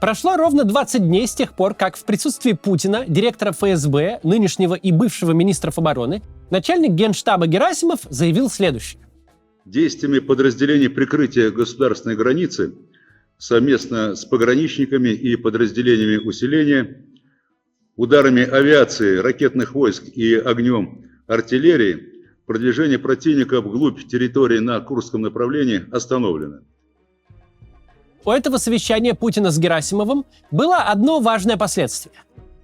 Прошло ровно 20 дней с тех пор, как в присутствии Путина, директора ФСБ, нынешнего и бывшего министров обороны, начальник Генштаба Герасимов заявил следующее. Действиями подразделений прикрытия государственной границы совместно с пограничниками и подразделениями усиления, ударами авиации, ракетных войск и огнем артиллерии продвижение противника вглубь территории на Курском направлении остановлено. У этого совещания Путина с Герасимовым было одно важное последствие.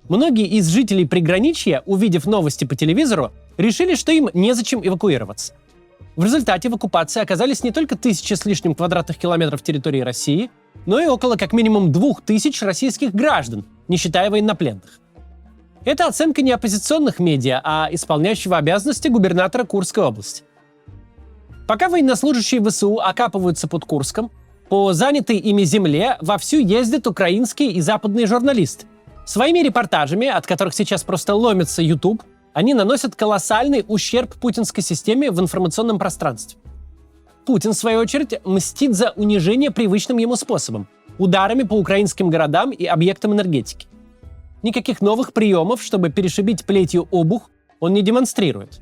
Многие из жителей приграничья, увидев новости по телевизору, решили, что им незачем эвакуироваться. В результате в оккупации оказались не только 1000 с лишним квадратных километров территории России, но и около как минимум 2000 российских граждан, не считая военнопленных. Это оценка не оппозиционных медиа, а исполняющего обязанности губернатора Курской области. Пока военнослужащие ВСУ окапываются под Курском, по занятой ими земле вовсю ездят украинские и западные журналисты. Своими репортажами, от которых сейчас просто ломится YouTube, они наносят колоссальный ущерб путинской системе в информационном пространстве. Путин, в свою очередь, мстит за унижение привычным ему способом – ударами по украинским городам и объектам энергетики. Никаких новых приемов, чтобы перешибить плетью обух, он не демонстрирует.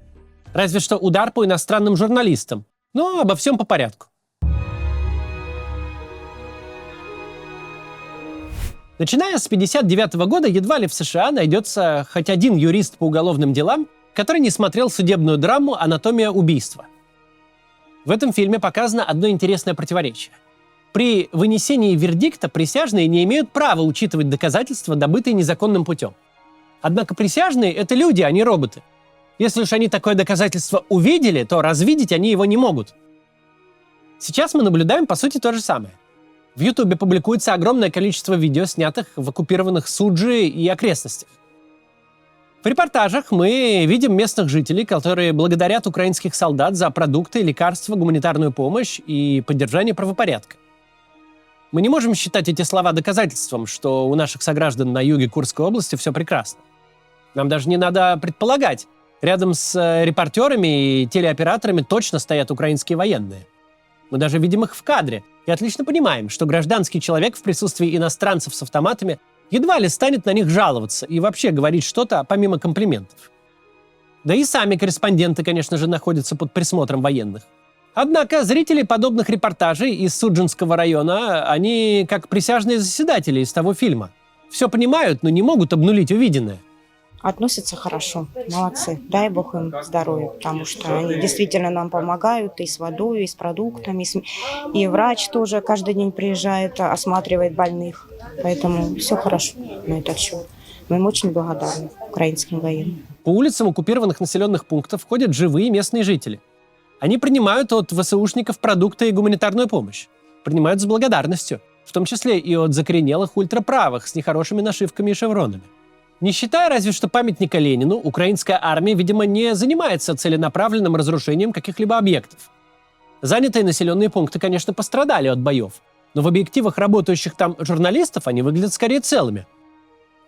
Разве что удар по иностранным журналистам. Но обо всем по порядку. Начиная с 1959 года едва ли в США найдется хоть один юрист по уголовным делам, который не смотрел судебную драму «Анатомия убийства». В этом фильме показано одно интересное противоречие. При вынесении вердикта присяжные не имеют права учитывать доказательства, добытые незаконным путем. Однако присяжные — это люди, а не роботы. Если уж они такое доказательство увидели, то развидеть они его не могут. Сейчас мы наблюдаем, по сути, то же самое. В Ютубе публикуется огромное количество видео, снятых в оккупированных Суджи и окрестностях. В репортажах мы видим местных жителей, которые благодарят украинских солдат за продукты, лекарства, гуманитарную помощь и поддержание правопорядка. Мы не можем считать эти слова доказательством, что у наших сограждан на юге Курской области все прекрасно. Нам даже не надо предполагать. Рядом с репортерами и телеоператорами точно стоят украинские военные. Мы даже видим их в кадре и отлично понимаем, что гражданский человек в присутствии иностранцев с автоматами едва ли станет на них жаловаться и вообще говорить что-то помимо комплиментов. Да и сами корреспонденты, конечно же, находятся под присмотром военных. Однако зрители подобных репортажей из Суджинского района, они как присяжные заседатели из того фильма. Все понимают, но не могут обнулить увиденное. Относятся хорошо, молодцы. Дай бог им здоровья, потому что они действительно нам помогают и с водой, и с продуктами, и врач тоже каждый день приезжает, осматривает больных. Поэтому все хорошо на этот счет. Мы им очень благодарны украинским военным. По улицам оккупированных населенных пунктов ходят живые местные жители. Они принимают от ВСУшников продукты и гуманитарную помощь. Принимают с благодарностью, в том числе и от закоренелых ультраправых с нехорошими нашивками и шевронами. Не считая разве что памятника Ленину, украинская армия, видимо, не занимается целенаправленным разрушением каких-либо объектов. Занятые населенные пункты, конечно, пострадали от боев, но в объективах работающих там журналистов они выглядят скорее целыми.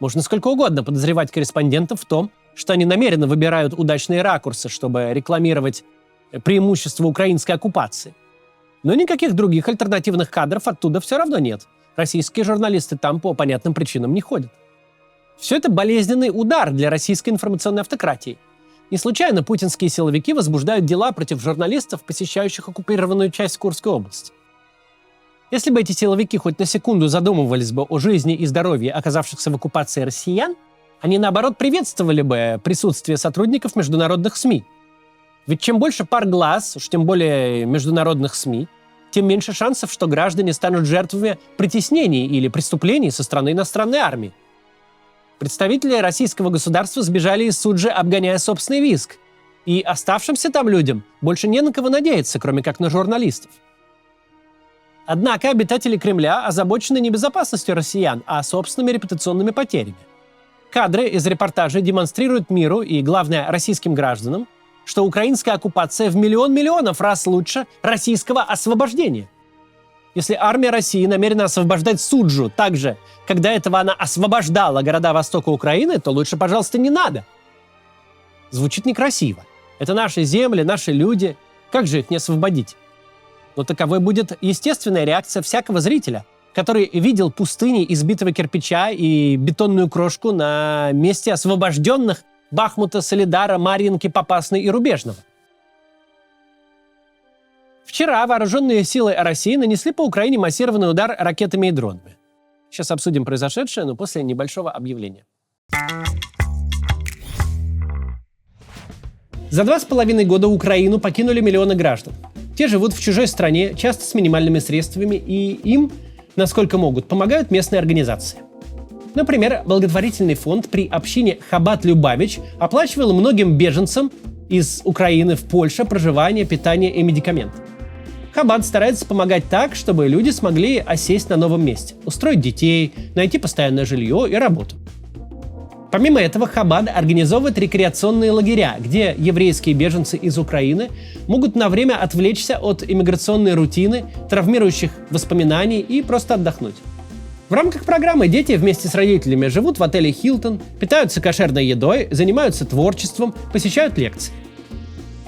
Можно сколько угодно подозревать корреспондентов в том, что они намеренно выбирают удачные ракурсы, чтобы рекламировать преимущество украинской оккупации. Но никаких других альтернативных кадров оттуда все равно нет. Российские журналисты там по понятным причинам не ходят. Все это болезненный удар для российской информационной автократии. Не случайно путинские силовики возбуждают дела против журналистов, посещающих оккупированную часть Курской области. Если бы эти силовики хоть на секунду задумывались бы о жизни и здоровье оказавшихся в оккупации россиян, они, наоборот, приветствовали бы присутствие сотрудников международных СМИ. Ведь чем больше пар глаз, уж тем более международных СМИ, тем меньше шансов, что граждане станут жертвами притеснений или преступлений со стороны иностранной армии. Представители российского государства сбежали из Суджи, обгоняя собственный визг. И оставшимся там людям больше не на кого надеяться, кроме как на журналистов. Однако обитатели Кремля озабочены не безопасностью россиян, а собственными репутационными потерями. Кадры из репортажей демонстрируют миру и, главное, российским гражданам, что украинская оккупация в миллион миллионов раз лучше российского освобождения. Если армия России намерена освобождать Суджу так же, как до этого она освобождала города востока Украины, то лучше, пожалуйста, не надо. Звучит некрасиво. Это наши земли, наши люди. Как же их не освободить? Но таковой будет естественная реакция всякого зрителя, который видел пустыни из битого кирпича и бетонную крошку на месте освобожденных Бахмута, Солидара, Марьинки, Попасной и Рубежного. Вчера вооруженные силы России нанесли по Украине массированный удар ракетами и дронами. Сейчас обсудим произошедшее, но после небольшого объявления. За 2,5 года Украину покинули миллионы граждан. Те живут в чужой стране, часто с минимальными средствами, и им, насколько могут, помогают местные организации. Например, благотворительный фонд при общине Хабат-Любавич оплачивал многим беженцам из Украины в Польше проживание, питание и медикаменты. Хабат старается помогать так, чтобы люди смогли осесть на новом месте, устроить детей, найти постоянное жилье и работу. Помимо этого, Хабад организовывает рекреационные лагеря, где еврейские беженцы из Украины могут на время отвлечься от иммиграционной рутины, травмирующих воспоминаний и просто отдохнуть. В рамках программы дети вместе с родителями живут в отеле «Хилтон», питаются кошерной едой, занимаются творчеством, посещают лекции.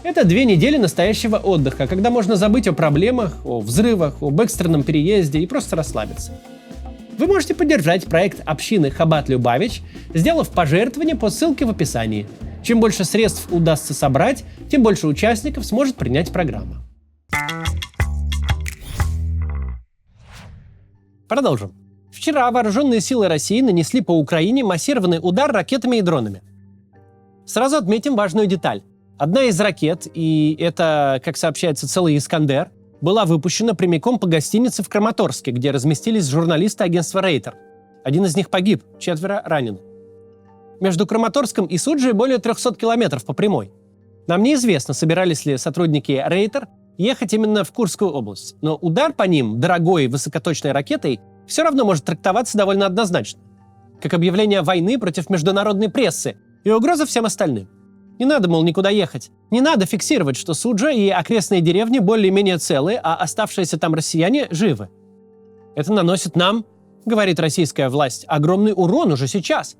Это 2 недели настоящего отдыха, когда можно забыть о проблемах, о взрывах, об экстренном переезде и просто расслабиться. Вы можете поддержать проект общины Хабат-Любавич, сделав пожертвование по ссылке в описании. Чем больше средств удастся собрать, тем больше участников сможет принять программу. Продолжим. Вчера вооруженные силы России нанесли по Украине массированный удар ракетами и дронами. Сразу отметим важную деталь. Одна из ракет, и это, как сообщается, целый «Искандер», была выпущена прямиком по гостинице в Краматорске, где разместились журналисты агентства «Рейтер». Один из них погиб, 4 ранены. Между Краматорском и Суджей более 300 километров по прямой. Нам неизвестно, собирались ли сотрудники «Рейтер» ехать именно в Курскую область. Но удар по ним дорогой высокоточной ракетой все равно может трактоваться довольно однозначно. Как объявление войны против международной прессы и угроза всем остальным. Не надо, мол, никуда ехать. Не надо фиксировать, что Суджа и окрестные деревни более-менее целые, а оставшиеся там россияне живы. Это наносит нам, говорит российская власть, огромный урон уже сейчас.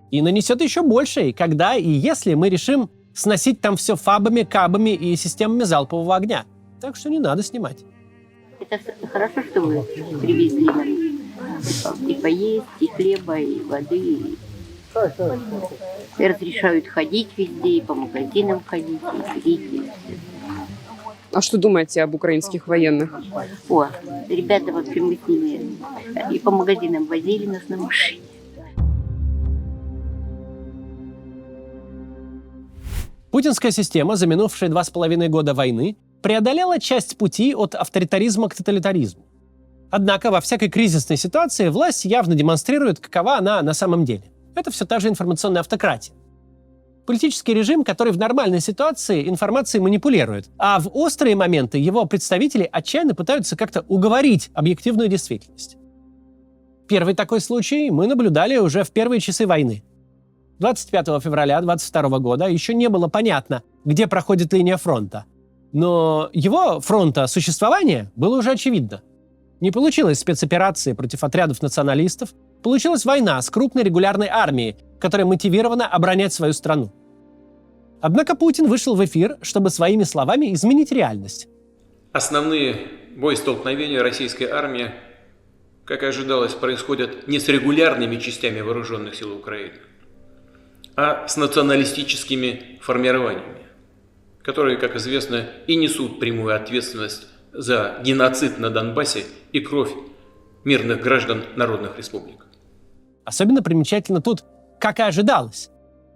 И нанесет еще больший, когда и если мы решим сносить там все фабами, кабами и системами залпового огня. Так что не надо снимать. Это хорошо, что вы привезли нам и поесть, и хлеба, и воды. И разрешают ходить везде, и по магазинам ходить, и пить. А что думаете об украинских военных? О, ребята, вот мы с ними и по магазинам возили нас на машине. Путинская система, за минувшие 2,5 года войны, преодолела часть пути от авторитаризма к тоталитаризму. Однако во всякой кризисной ситуации власть явно демонстрирует, какова она на самом деле. Это все та же информационная автократия. Политический режим, который в нормальной ситуации информацией манипулирует, а в острые моменты его представители отчаянно пытаются как-то уговорить объективную действительность. Первый такой случай мы наблюдали уже в первые часы войны. 25 февраля 2022 года еще не было понятно, где проходит линия фронта. Но его фронта существования было уже очевидно. Не получилось спецоперации против отрядов националистов, получилась война с крупной регулярной армией, которая мотивирована оборонять свою страну. Однако Путин вышел в эфир, чтобы своими словами изменить реальность. Основные боестолкновения российской армии, как и ожидалось, происходят не с регулярными частями вооруженных сил Украины, а с националистическими формированиями, которые, как известно, и несут прямую ответственность за геноцид на Донбассе и кровь мирных граждан народных республик. Особенно примечательно тут, как и ожидалось.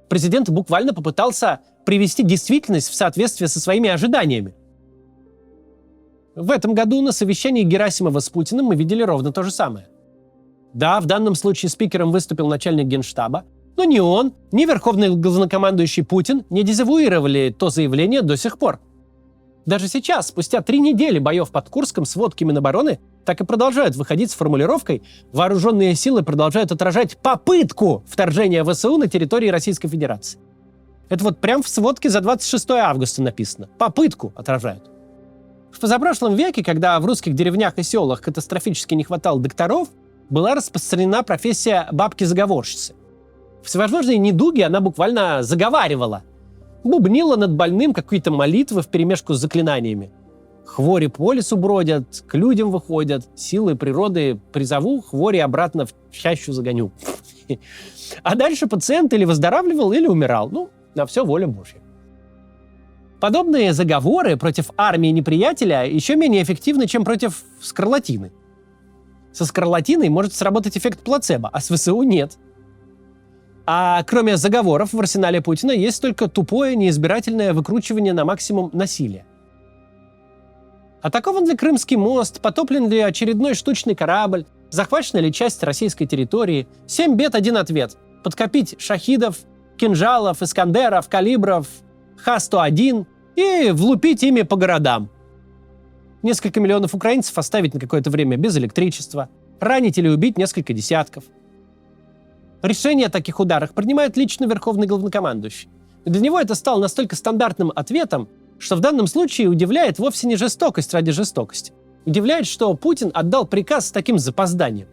Президент буквально попытался привести действительность в соответствие со своими ожиданиями. В этом году на совещании Герасимова с Путиным мы видели ровно то же самое. Да, в данном случае спикером выступил начальник Генштаба, но ни он, ни верховный главнокомандующий Путин не дезавуировали то заявление до сих пор. Даже сейчас, спустя 3 недели боев под Курском, сводки Минобороны так и продолжают выходить с формулировкой «Вооруженные силы продолжают отражать попытку вторжения ВСУ на территории Российской Федерации». Это вот прям в сводке за 26 августа написано. Попытку отражают. В позапрошлом веке, когда в русских деревнях и селах катастрофически не хватало докторов, была распространена профессия бабки-заговорщицы. Всевозможные недуги она буквально заговаривала. Бубнила над больным какие-то молитвы вперемешку с заклинаниями. Хвори по лесу бродят, к людям выходят, силы природы призову, хвори обратно в чащу загоню. А дальше пациент или выздоравливал, или умирал. Ну, на все воля Божья. Подобные заговоры против армии неприятеля еще менее эффективны, чем против скарлатины. Со скарлатиной может сработать эффект плацебо, а с ВСУ нет. А кроме заговоров в арсенале Путина есть только тупое, неизбирательное выкручивание на максимум насилия. Атакован ли Крымский мост, потоплен ли очередной штучный корабль, захвачена ли часть российской территории? 7 бед, 1 ответ. Подкопить шахидов, кинжалов, искандеров, калибров, Х-101 и влупить ими по городам. Несколько миллионов украинцев оставить на какое-то время без электричества, ранить или убить несколько десятков. Решение о таких ударах принимает лично верховный главнокомандующий. И для него это стало настолько стандартным ответом, что в данном случае удивляет вовсе не жестокость ради жестокости. Удивляет, что Путин отдал приказ с таким запозданием.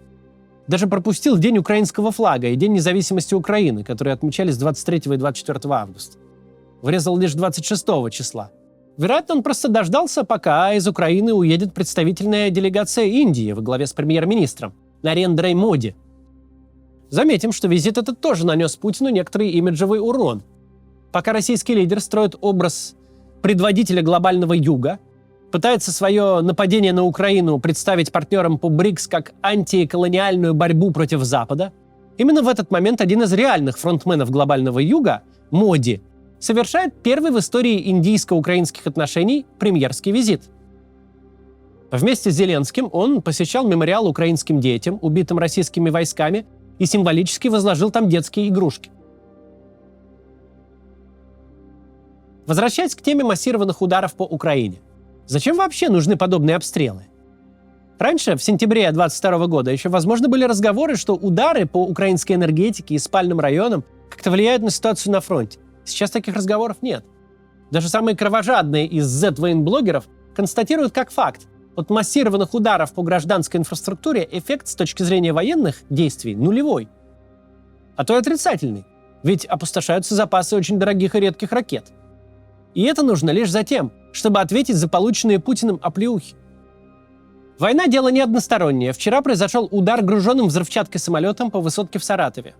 Даже пропустил День украинского флага и День независимости Украины, которые отмечались 23 и 24 августа. Врезал лишь 26 числа. Вероятно, он просто дождался, пока из Украины уедет представительная делегация Индии во главе с премьер-министром Нарендрой Моди. Заметим, что визит этот тоже нанес Путину некоторый имиджевый урон. Пока российский лидер строит образ предводителя глобального юга, пытается свое нападение на Украину представить партнерам по БРИКС как антиколониальную борьбу против Запада, именно в этот момент один из реальных фронтменов глобального юга, Моди, совершает первый в истории индийско-украинских отношений премьерский визит. Вместе с Зеленским он посещал мемориал украинским детям, убитым российскими войсками, и символически возложил там детские игрушки. Возвращаясь к теме массированных ударов по Украине. Зачем вообще нужны подобные обстрелы? Раньше, в сентябре 2022 года, еще возможны были разговоры, что удары по украинской энергетике и спальным районам как-то влияют на ситуацию на фронте. Сейчас таких разговоров нет. Даже самые кровожадные из Z-военблогеров констатируют как факт: от массированных ударов по гражданской инфраструктуре эффект с точки зрения военных действий нулевой. А то и отрицательный, ведь опустошаются запасы очень дорогих и редких ракет. И это нужно лишь за тем, чтобы ответить за полученные Путиным оплеухи. Война – дело не одностороннее. Вчера произошел удар груженным взрывчаткой самолетом по высотке в Саратове.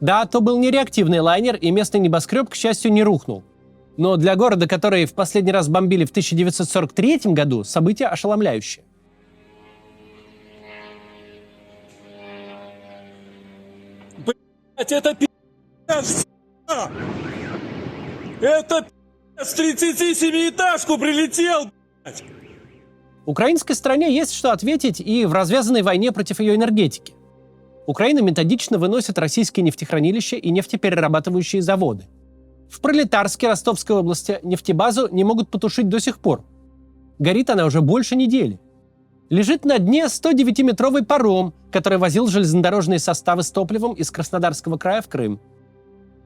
Да, то был не реактивный лайнер, и местный небоскреб, к счастью, не рухнул. Но для города, который в последний раз бомбили в 1943 году, событие ошеломляющее. Блять, это пи***ц, это с 37-этажку прилетел, блять. Украинской стране есть что ответить и в развязанной войне против ее энергетики. Украина методично выносит российские нефтехранилища и нефтеперерабатывающие заводы. В Пролетарске Ростовской области нефтебазу не могут потушить до сих пор. Горит она уже больше недели. Лежит на дне 109-метровый паром, который возил железнодорожные составы с топливом из Краснодарского края в Крым.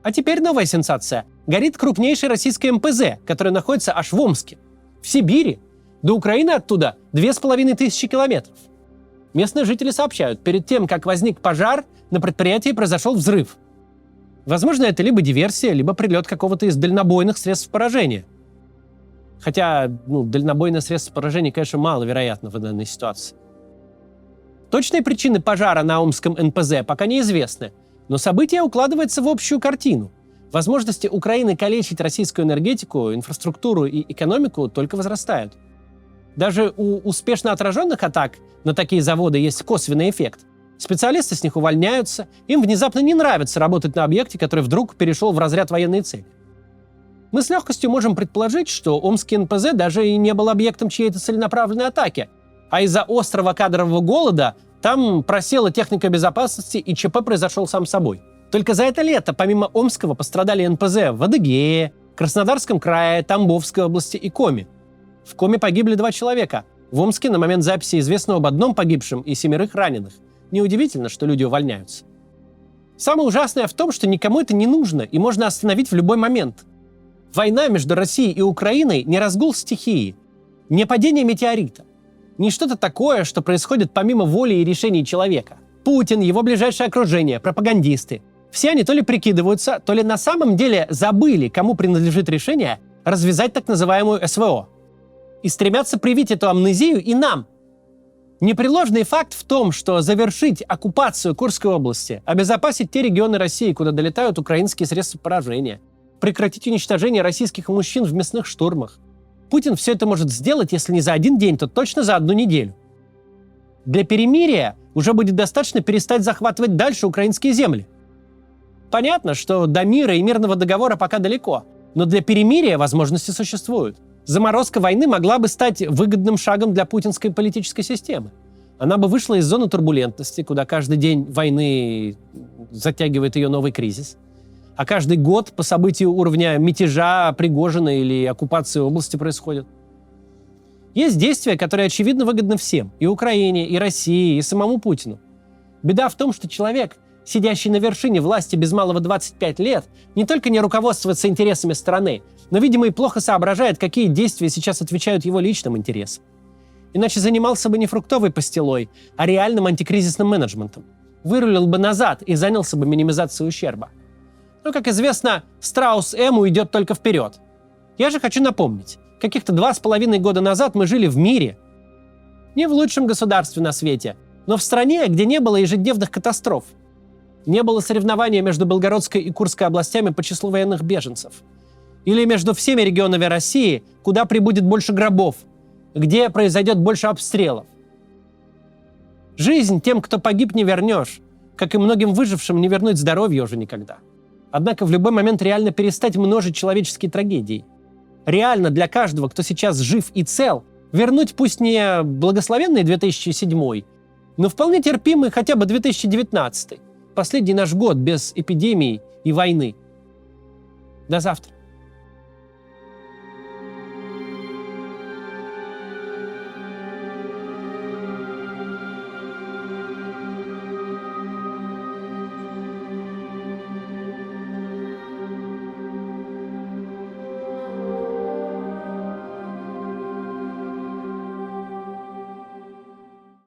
А теперь новая сенсация. Горит крупнейший российский МПЗ, который находится аж в Омске. В Сибири. До Украины оттуда 2500 километров. Местные жители сообщают, перед тем, как возник пожар, на предприятии произошел взрыв. Возможно, это либо диверсия, либо прилет какого-то из дальнобойных средств поражения. Хотя, дальнобойные средства поражения, конечно, маловероятно в данной ситуации. Точные причины пожара на Омском НПЗ пока неизвестны, но событие укладывается в общую картину. Возможности Украины калечить российскую энергетику, инфраструктуру и экономику только возрастают. Даже у успешно отраженных атак на такие заводы есть косвенный эффект. Специалисты с них увольняются, им внезапно не нравится работать на объекте, который вдруг перешел в разряд военной цели. Мы с легкостью можем предположить, что Омский НПЗ даже и не был объектом чьей-то целенаправленной атаки, а из-за острого кадрового голода там просела техника безопасности и ЧП произошел сам собой. Только за это лето помимо Омского пострадали НПЗ в Адыгее, Краснодарском крае, Тамбовской области и Коми. В Коми погибли 2 человека. В Омске на момент записи известно об 1 погибшем и 7 раненых. Неудивительно, что люди увольняются. Самое ужасное в том, что никому это не нужно и можно остановить в любой момент. Война между Россией и Украиной не разгул стихии, не падение метеорита, не что-то такое, что происходит помимо воли и решений человека. Путин, его ближайшее окружение, пропагандисты – все они то ли прикидываются, то ли на самом деле забыли, кому принадлежит решение развязать так называемую СВО. и стремятся привить эту амнезию и нам. Непреложный факт в том, что завершить оккупацию Курской области, обезопасить те регионы России, куда долетают украинские средства поражения, прекратить уничтожение российских мужчин в мясных штурмах. Путин все это может сделать, если не за один день, то точно за одну неделю. Для перемирия уже будет достаточно перестать захватывать дальше украинские земли. Понятно, что до мира и мирного договора пока далеко, но для перемирия возможности существуют. Заморозка войны могла бы стать выгодным шагом для путинской политической системы. Она бы вышла из зоны турбулентности, куда каждый день войны затягивает ее новый кризис. А каждый год по событию уровня мятежа, Пригожина или оккупации области происходит. Есть действия, которые очевидно выгодны всем. И Украине, и России, и самому Путину. Беда в том, что человек, сидящий на вершине власти без малого 25 лет, не только не руководствуется интересами страны, но, видимо, и плохо соображает, какие действия сейчас отвечают его личным интересам. Иначе занимался бы не фруктовой пастилой, а реальным антикризисным менеджментом. Вырулил бы назад и занялся бы минимизацией ущерба. Но, как известно, страус М уйдет только вперед. Я же хочу напомнить, каких-то 2,5 года назад мы жили в мире. Не в лучшем государстве на свете, но в стране, где не было ежедневных катастроф. Не было соревнования между Белгородской и Курской областями по числу военных беженцев. Или между всеми регионами России, куда прибудет больше гробов, где произойдет больше обстрелов. Жизнь тем, кто погиб, не вернешь, как и многим выжившим не вернуть здоровье уже никогда. Однако в любой момент реально перестать множить человеческие трагедии. Реально для каждого, кто сейчас жив и цел, вернуть пусть не благословенный 2007, но вполне терпимый хотя бы 2019, последний наш год без эпидемии и войны. До завтра.